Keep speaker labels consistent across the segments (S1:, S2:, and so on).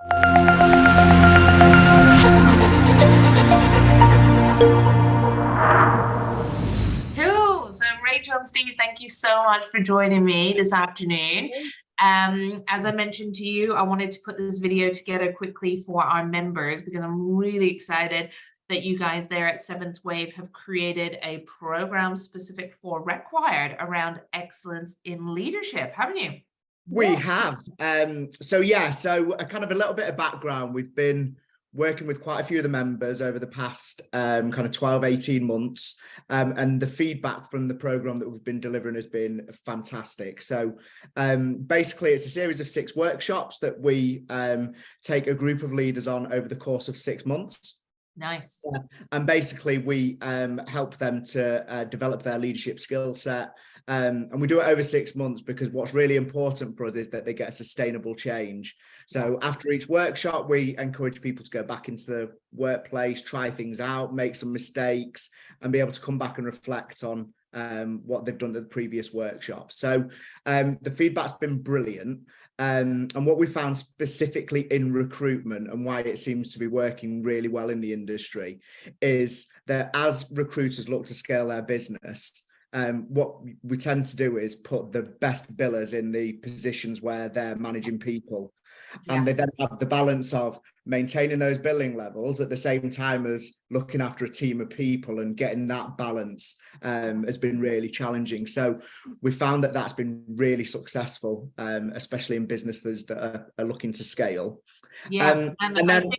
S1: Cool. So Rachel and Steve, thank you so much for joining me this afternoon. As I mentioned to you, I wanted to put this video together quickly for our members because I'm really excited that you guys there at SeventhWave have created a program specific for RecWired around excellence in leadership, haven't you?
S2: We have. So a kind of a little bit of background. We've been working with quite a few of the members over the past kind of 12, 18 months. And the feedback from the program that we've been delivering has been fantastic. So basically, it's a series of 6 workshops that we take a group of leaders on over the course of 6 months.
S1: Nice.
S2: And basically, we help them to develop their leadership skill set. And we do it over 6 months because what's really important for us is that they get a sustainable change. So after each workshop, we encourage people to go back into the workplace, try things out, make some mistakes, and be able to come back and reflect on what they've done at the previous workshops. So the feedback's been brilliant. And what we found specifically in recruitment and why it seems to be working really well in the industry is that as recruiters look to scale their business, what we tend to do is put the best billers in the positions where they're managing people. Yeah. And they then have the balance of maintaining those billing levels at the same time as looking after a team of people, and getting that balance has been really challenging. So we found that that's been really successful, especially in businesses that are looking to scale.
S1: Yeah, and then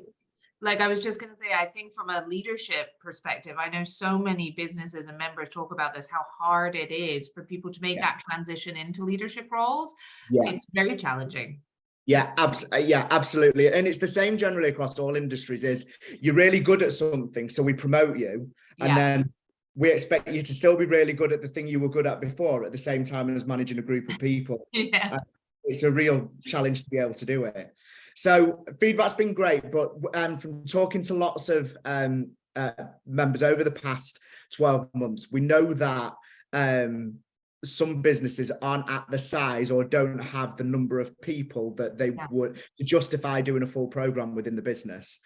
S1: like I was just going to say, I think from a leadership perspective, I know so many businesses and members talk about this, how hard it is for people to make that transition into leadership roles. Yeah. It's very challenging.
S2: Yeah, absolutely. And it's the same generally across all industries. Is you're really good at something, so we promote you, and then we expect you to still be really good at the thing you were good at before at the same time as managing a group of people. It's a real challenge to be able to do it. So feedback's been great, but from talking to lots of members over the past 12 months, we know that some businesses aren't at the size or don't have the number of people that they would to justify doing a full program within the business.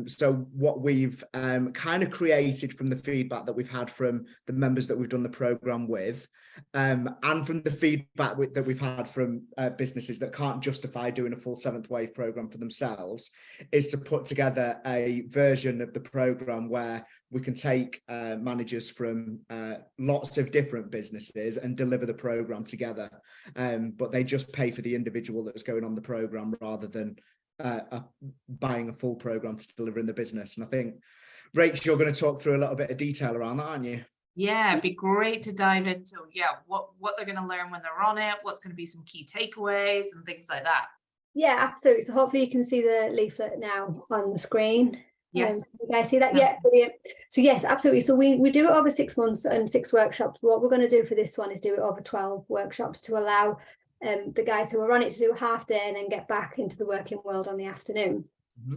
S2: So what we've kind of created from the feedback that we've had from the members that we've done the program with, and from the feedback that we've had from businesses that can't justify doing a full SeventhWave program for themselves, is to put together a version of the program where we can take managers from lots of different businesses and deliver the program together. But they just pay for the individual that's going on the program rather than buying a full program to deliver in the business. And I think, Rach, you're going to talk through a little bit of detail around that, aren't you?
S1: Yeah, it'd be great to dive into what they're going to learn when they're on it, what's going to be some key takeaways and things like that.
S3: Yeah, absolutely. So hopefully you can see the leaflet now on the screen.
S1: Yes.
S3: You guys see that? Yeah, brilliant. So yes, absolutely. So we do it over 6 months and 6 workshops. What we're going to do for this one is do it over 12 workshops to allow the guys who are on it to do a half day and then get back into the working world on the afternoon.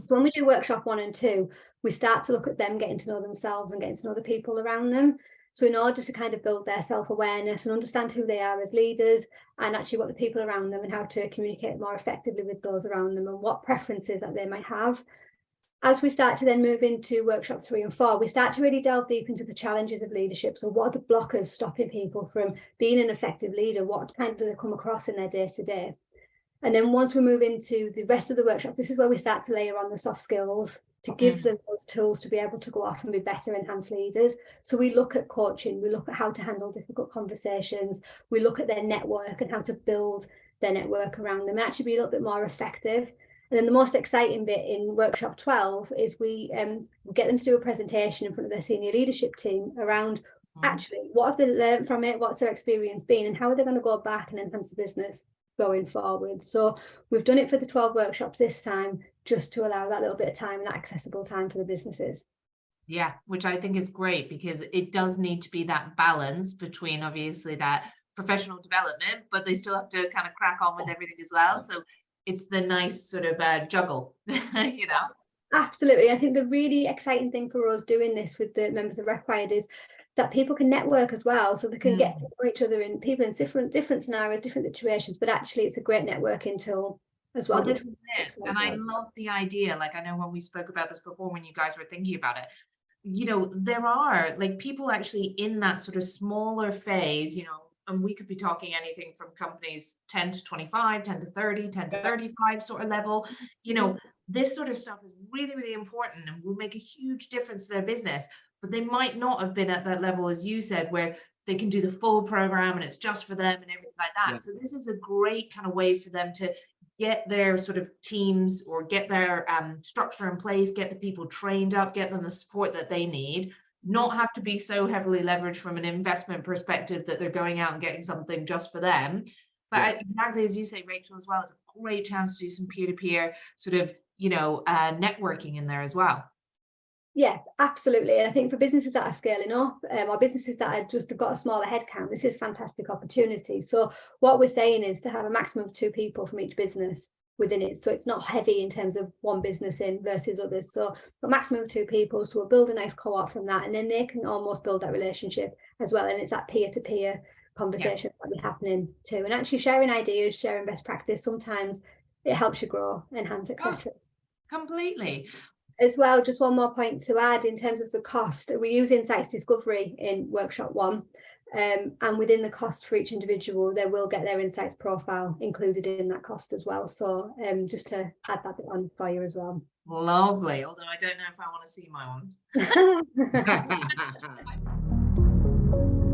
S3: So when we do workshop 1 and 2, we start to look at them getting to know themselves and getting to know the people around them. So in order to kind of build their self-awareness and understand who they are as leaders, and actually what the people around them and how to communicate more effectively with those around them and what preferences that they might have. As we start to then move into workshop 3 and 4, we start to really delve deep into the challenges of leadership. So what are the blockers stopping people from being an effective leader? What kind do they come across in their day-to-day? And then once we move into the rest of the workshop, this is where we start to layer on the soft skills to give them those tools to be able to go off and be better enhanced leaders. So we look at coaching, we look at how to handle difficult conversations, we look at their network and how to build their network around them and actually be a little bit more effective. And then the most exciting bit in workshop 12 is we get them to do a presentation in front of their senior leadership team around actually what have they learned from it, what's their experience been, and how are they going to go back and enhance the business going forward. So we've done it for the 12 workshops this time, just to allow that little bit of time and that accessible time for the businesses.
S1: Yeah, which I think is great because it does need to be that balance between obviously that professional development, but they still have to kind of crack on with everything as well. So it's the nice sort of juggle, you know?
S3: Absolutely. I think the really exciting thing for us doing this with the members of RecWired is that people can network as well. So they can get to know each other in people in different scenarios, different situations, but actually it's a great networking tool. as well.
S1: Well, this is it. And I love the idea. Like, I know when we spoke about this before, when you guys were thinking about it, you know, there are like people actually in that sort of smaller phase, you know, and we could be talking anything from companies 10 to 25, 10 to 30, 10 to 35 sort of level. You know, this sort of stuff is really, really important and will make a huge difference to their business. But they might not have been at that level, as you said, where they can do the full program and it's just for them and everything like that. So this is a great kind of way for them to get their sort of teams or get their structure in place, get the people trained up, get them the support that they need, not have to be so heavily leveraged from an investment perspective that they're going out and getting something just for them. But exactly as you say, Rachel, as well, it's a great chance to do some peer-to-peer sort of, you know, networking in there as well.
S3: Yeah, absolutely. I think for businesses that are scaling up, or businesses that are just got a smaller headcount, this is a fantastic opportunity. So what we're saying is to have a maximum of 2 people from each business within it. So it's not heavy in terms of one business in versus others. So a maximum of 2 people. So we'll build a nice co-op from that, and then they can almost build that relationship as well. And it's that peer-to-peer conversation that be happening too. And actually sharing ideas, sharing best practice, sometimes it helps you grow, enhance, etc.
S1: Completely.
S3: As well, just one more point to add in terms of the cost. We use insights discovery in workshop 1, and within the cost for each individual, they will get their insights profile included in that cost as well. So just to add that bit on for you as well.
S1: Lovely. Although I don't know if I want to see my one.